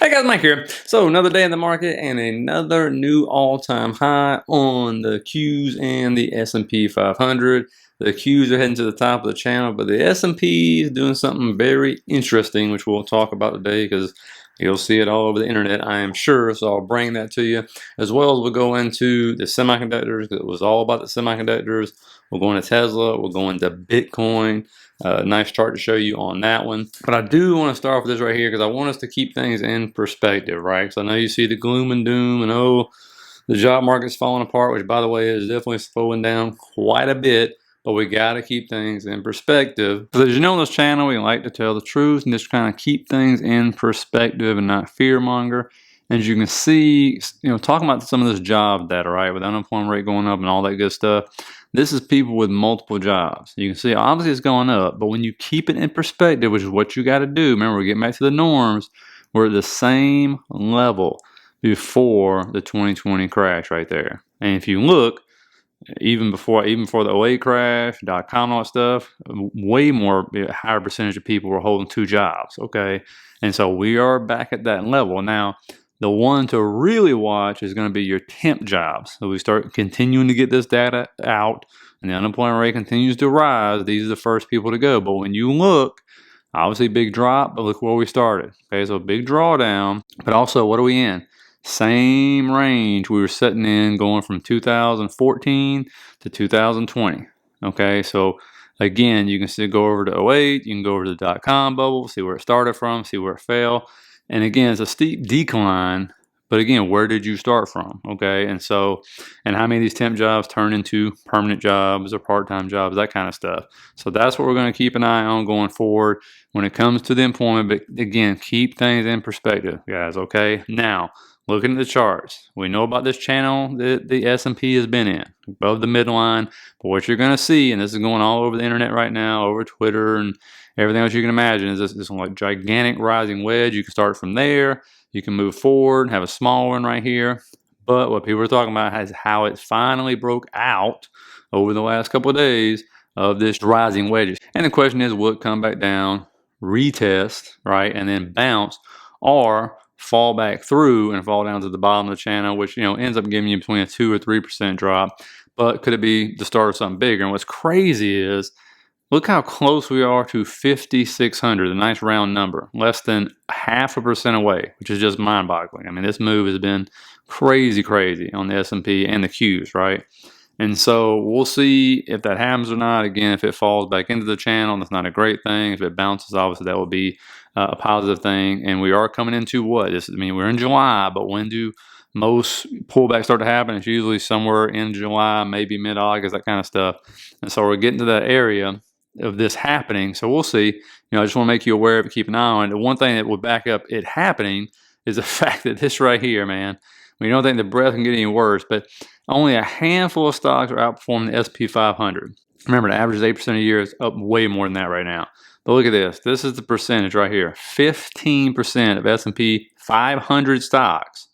Hey guys, Mike here. So another day in the market and another new all-time high on the Qs and the S&P 500. The Qs are heading to the top of the channel, but the S&P is doing something very interesting, which we'll talk about today because you'll see it all over the internet, I am sure. So I'll bring that to you, as well as we'll go into the semiconductors. It was all about the semiconductors. We'll go into Tesla. We'll go into Bitcoin. Nice chart to show you on that one. But I do want to start off with this right here because I want us to keep things in perspective, right? Because I know you see the gloom and doom and oh, the job market's falling apart, which by the way is definitely slowing down quite a bit. But we got to keep things in perspective. Because as you know on this channel, we like to tell the truth and just kind of keep things in perspective and not fear monger. As you can see, talking about some of this job data, right, with the unemployment rate going up and all that good stuff, this is people with multiple jobs. You can see obviously it's going up, but when you keep it in perspective, which is what you got to do, remember we're getting back to the norms, we're at the same level before the 2020 crash right there. And if you look, even before the '08 crash, .com, all that stuff, way more, higher percentage of people were holding two jobs, okay? And so we are back at that level. Now, the one to really watch is going to be your temp jobs. So we start continuing to get this data out and the unemployment rate continues to rise. These are the first people to go. But when you look, obviously big drop, but look where we started. Okay, so big drawdown, but also what are we in? Same range we were sitting in going from 2014 to 2020. Okay, so again, you can still go over to '08, you can go over to the .com bubble, see where it started from, see where it fell. And again, it's a steep decline, but again, where did you start from? Okay, and so, and how many of these temp jobs turn into permanent jobs or part-time jobs, that kind of stuff. So that's what we're going to keep an eye on going forward when it comes to the employment. But again, keep things in perspective, guys, okay? Now, looking at the charts, we know about this channel that the S&P has been in, above the midline. But what you're going to see, and this is going all over the internet right now, over Twitter and everything else you can imagine, is this like gigantic rising wedge. You can start from there. You can move forward, have a small one right here. But what people are talking about is how it finally broke out over the last couple of days of this rising wedges. And the question is, will it come back down, retest, right, and then bounce, or fall back through and fall down to the bottom of the channel, which ends up giving you between a 2 or 3% drop? But could it be the start of something bigger? And what's crazy is, look how close we are to 5,600, a nice round number, less than 0.5% away, which is just mind-boggling. I mean, this move has been crazy on the S&P and the Qs, right? And so we'll see if that happens or not. Again, if it falls back into the channel, that's not a great thing. If it bounces, obviously that will be a positive thing. And we are coming into what? We're in July, but when do most pullbacks start to happen? It's usually somewhere in July, maybe mid-August, that kind of stuff. And so we're getting to that area of this happening. So we'll see. I just want to make you aware of it, keep an eye on it. The one thing that would back up it happening is the fact that this right here, man, we don't think the breath can get any worse, but only a handful of stocks are outperforming the S&P 500. Remember, the average is 8% a year. It's up way more than that right now. But look at this. This is the percentage right here. 15% of S&P 500 stocks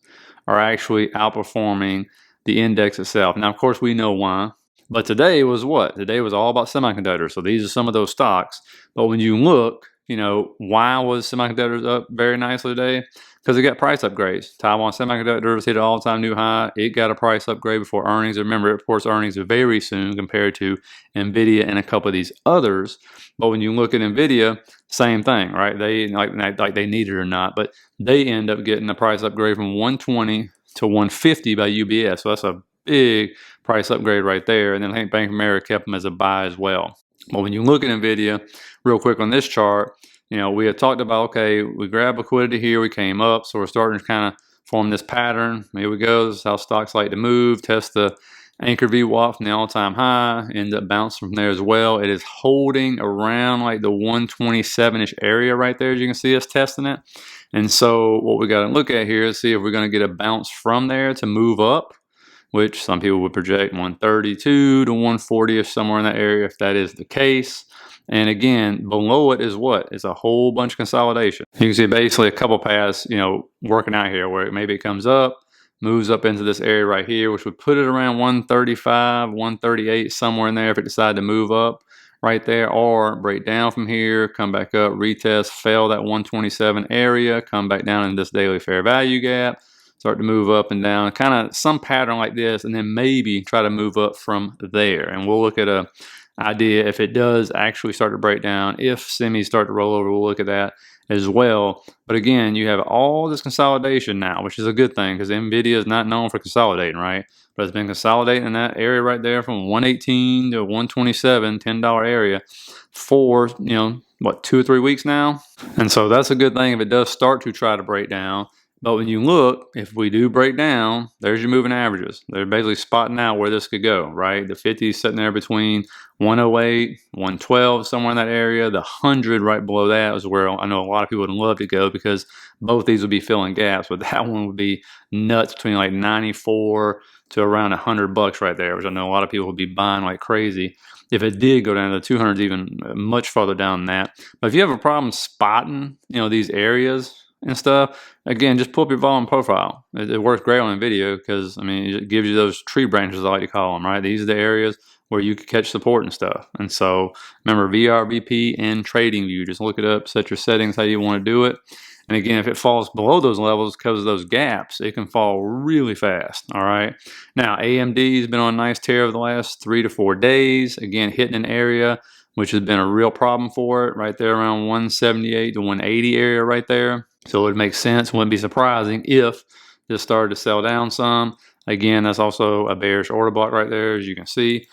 are actually outperforming the index itself. Now, of course, we know why. But today was what? Today was all about semiconductors. So these are some of those stocks. But when you look, why was semiconductors up very nicely today? Because it got price upgrades. Taiwan Semiconductors hit an all-time new high. It got a price upgrade before earnings. Remember, it reports earnings very soon compared to NVIDIA and a couple of these others. But when you look at NVIDIA, same thing, right? They like they need it or not, but they end up getting a price upgrade from 120 to 150 by UBS. So that's a big price upgrade right there. And then I think Bank of America kept them as a buy as well. But when you look at NVIDIA, real quick on this chart, we had talked about, okay, we grabbed liquidity here, we came up, so we're starting to kind of form this pattern. Here we go. This is how stocks like to move. Test the anchor VWAP from the all-time high, end up bouncing from there as well. It is holding around like the 127-ish area right there, as you can see us testing it. And so what we got to look at here is see if we're going to get a bounce from there to move up, which some people would project 132 to 140 or somewhere in that area if that is the case. And again, below it is what? It's a whole bunch of consolidation. You can see basically a couple paths, working out here where maybe it comes up, moves up into this area right here, which would put it around 135, 138, somewhere in there if it decided to move up. right there, or break down from here, come back up, retest, fail that 127 area, come back down in this daily fair value gap, start to move up and down, kind of some pattern like this, and then maybe try to move up from there. And we'll look at a idea if it does actually start to break down, if semis start to roll over, we'll look at that as well. But again, you have all this consolidation now, which is a good thing because NVIDIA is not known for consolidating, right? But it's been consolidating in that area right there from 118 to 127, $10 area for, what, 2 or 3 weeks now. And so that's a good thing if it does start to try to break down. But when you look, if we do break down, there's your moving averages. They're basically spotting out where this could go, right? The 50 is sitting there between 108, 112, somewhere in that area. The 100 right below that is where I know a lot of people would love to go because both these would be filling gaps, but that one would be nuts between like 94 to around $100 right there, which I know a lot of people would be buying like crazy. If it did go down to the 200s, even much farther down than that. But if you have a problem spotting, these areas and stuff, again, just pull up your volume profile. It works great on a video because, it gives you those tree branches, I like to call them, right? These are the areas where you can catch support and stuff. And so remember, VRVP and trading view, just look it up, set your settings how you want to do it. And again, if it falls below those levels because of those gaps, it can fall really fast, all right? Now, AMD has been on a nice tear over the last 3 to 4 days. Again, hitting an area which has been a real problem for it, right there around 178 to 180 area right there. So it would make sense, wouldn't be surprising if this started to sell down some. Again, that's also a bearish order block right there, as you can see.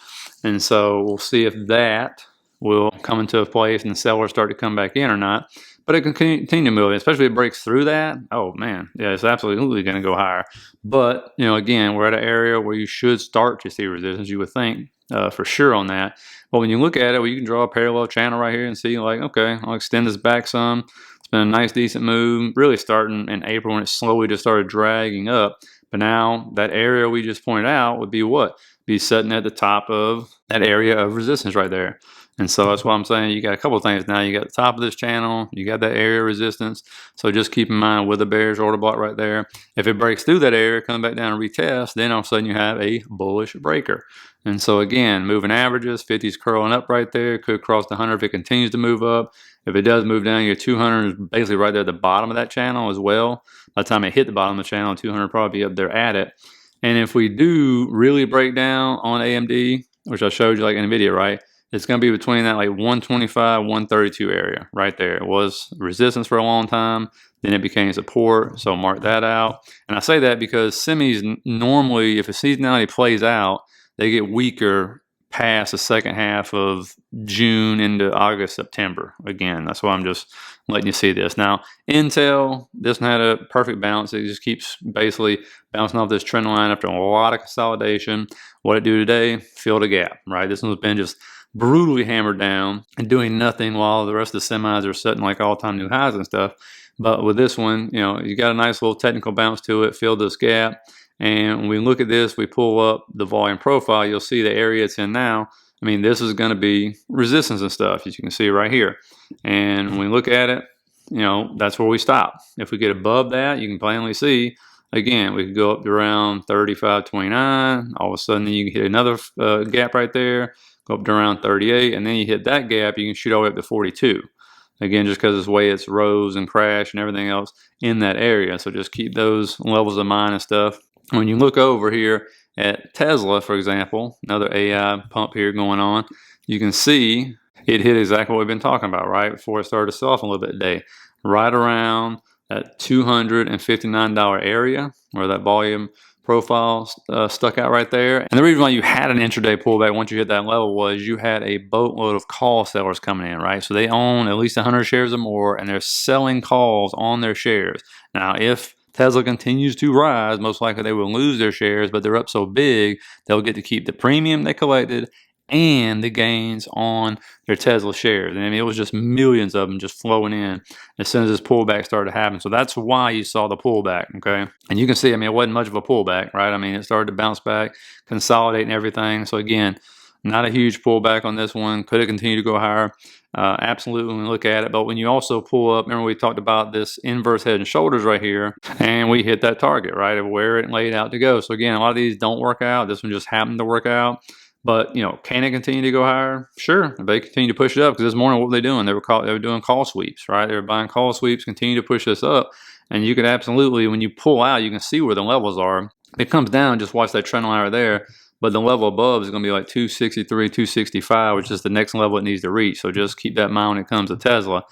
And so we'll see if that will come into a place and the sellers start to come back in or not. But it can continue to move, especially if it breaks through that. Oh, man, yeah, it's absolutely going to go higher. But, again, we're at an area where you should start to see resistance, you would think, for sure on that. But when you look at it, well, you can draw a parallel channel right here and see, like, okay, I'll extend this back some. It's been a nice, decent move, really starting in April when it slowly just started dragging up. But now that area we just pointed out would be what? Be sitting at the top of that area of resistance right there. And so that's why I'm saying you got a couple of things now. You got the top of this channel, you got that area of resistance. So just keep in mind with a bearish order block right there. If it breaks through that area, come back down and retest, then all of a sudden you have a bullish breaker. And so again, moving averages, 50's curling up right there. Could cross the 100 if it continues to move up. If it does move down, your 200 is basically right there at the bottom of that channel as well. By the time it hit the bottom of the channel, 200 probably be up there at it. And if we do really break down on AMD, which I showed you like in the video, right? It's going to be between that like 125, 132 area right there. It was resistance for a long time. Then it became support. So mark that out. And I say that because semis normally, if a seasonality plays out, they get weaker past the second half of June into August, September. Again, that's why I'm just letting you see this. Now, Intel doesn't have a perfect bounce. It just keeps basically bouncing off this trend line after a lot of consolidation. What it do today? Filled a gap, right? This one's been just brutally hammered down and doing nothing while the rest of the semis are setting like all-time new highs and stuff. But with this one, you got a nice little technical bounce to it, filled this gap. And when we look at this, we pull up the volume profile, you'll see the area it's in now. This is going to be resistance and stuff, as you can see right here. And when we look at it, that's where we stop. If we get above that, you can plainly see, again, we could go up to around 35.29. All of a sudden, you can hit another gap right there, go up to around 38, and then you hit that gap, you can shoot all the way up to 42. Again, just because of the way it's rose and crashed and everything else in that area. So just keep those levels in mind and stuff. When you look over here at Tesla, for example, another AI pump here going on, you can see it hit exactly what we've been talking about, right? Before it started to sell off a little bit today. Right around that $259 area where that volume profile stuck out right there. And the reason why you had an intraday pullback once you hit that level was you had a boatload of call sellers coming in, right? So they own at least 100 shares or more, and they're selling calls on their shares. Now, if Tesla continues to rise, most likely they will lose their shares, but they're up so big, they'll get to keep the premium they collected and the gains on their Tesla shares. And it was just millions of them just flowing in as soon as this pullback started to happen. So that's why you saw the pullback, okay? And you can see, it wasn't much of a pullback, right? It started to bounce back, consolidate and everything. So again, not a huge pullback on this one. Could it continue to go higher? Absolutely when we look at it. But when you also pull up, remember we talked about this inverse head and shoulders right here, and we hit that target, right, of where it laid out to go. So again, a lot of these don't work out. This one just happened to work out. But, can it continue to go higher? Sure, if they continue to push it up, because this morning what were they doing? They were doing call sweeps, right? They were buying call sweeps, continue to push this up, and you could absolutely, when you pull out, you can see where the levels are. If it comes down, just watch that trend line right there. But the level above is going to be like 263, 265, which is the next level it needs to reach. So just keep that in mind when it comes to Tesla.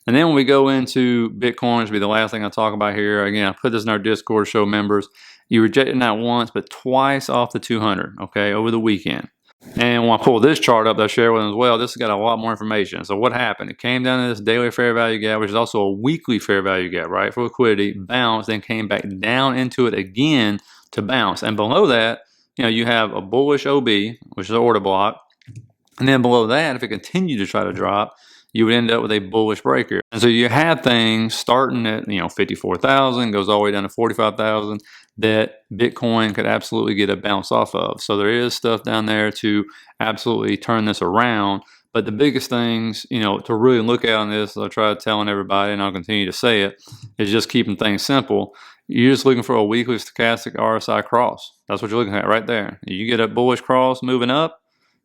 And then when we go into Bitcoin, which will be the last thing I'll talk about here. Again, I put this in our Discord to show members. You rejected not once, but twice off the 200, okay, over the weekend. And when I pull this chart up that I share with them as well, this has got a lot more information. So what happened? It came down to this daily fair value gap, which is also a weekly fair value gap, right, for liquidity, bounced, then came back down into it again to bounce. And below that, you have a bullish OB, which is an order block. And then below that, if it continued to try to drop, you would end up with a bullish breaker. And so you had things starting at 54,000, goes all the way down to 45,000 that Bitcoin could absolutely get a bounce off of. So there is stuff down there to absolutely turn this around. But the biggest things, to really look at on this, I try telling everybody, and I'll continue to say it, is just keeping things simple. You're just looking for a weekly stochastic RSI cross. That's what you're looking at right there. You get a bullish cross moving up,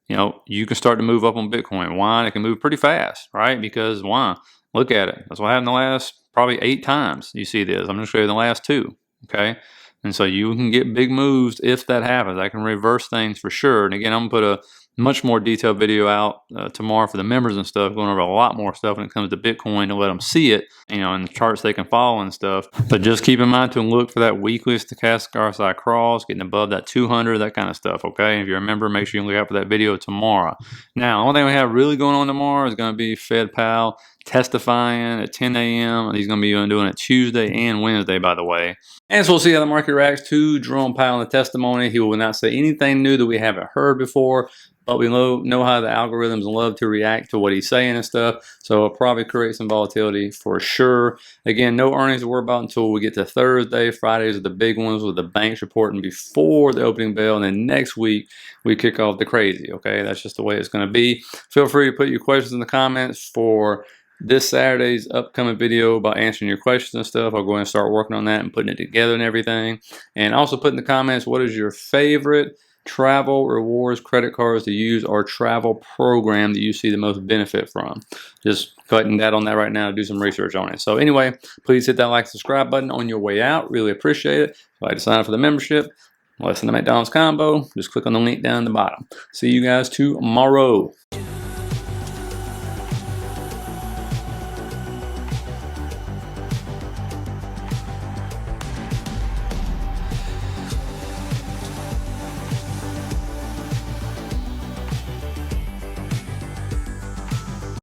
you can start to move up on Bitcoin. Why? It can move pretty fast, right? Because why? Look at it. That's what happened the last probably 8 times you see this. I'm going to show you the last 2, okay? And so you can get big moves if that happens. I can reverse things for sure. And again, I'm going to put a much more detailed video out tomorrow for the members and stuff, going over a lot more stuff when it comes to Bitcoin to let them see it, and the charts they can follow and stuff. But just keep in mind to look for that weekly stochastic RSI cross, getting above that 200, that kind of stuff, okay? If you remember, make sure you look out for that video tomorrow. Now, the only thing we have really going on tomorrow is going to be Fed Powell testifying at 10 a.m. He's going to be doing it Tuesday and Wednesday, by the way. And so we'll see how the market reacts to Jerome Powell in the testimony. He will not say anything new that we haven't heard before, but we know how the algorithms love to react to what he's saying and stuff. So it'll probably create some volatility for sure. Again, no earnings to worry about until we get to Thursday. Fridays are the big ones with the banks reporting before the opening bell. And then next week, we kick off the crazy, okay? That's just the way it's going to be. Feel free to put your questions in the comments for this Saturday's upcoming video about answering your questions and stuff. I'll go ahead and start working on that and putting it together and everything. And also put in the comments, what is your favorite travel rewards credit cards to use or travel program that you see the most benefit from? Just cutting that on that right now to do some research on it. So anyway, please hit that like, subscribe button on your way out. Really appreciate it. If you'd like to sign up for the membership, listen to McDonald's combo, just click on the link down at the bottom. See you guys tomorrow.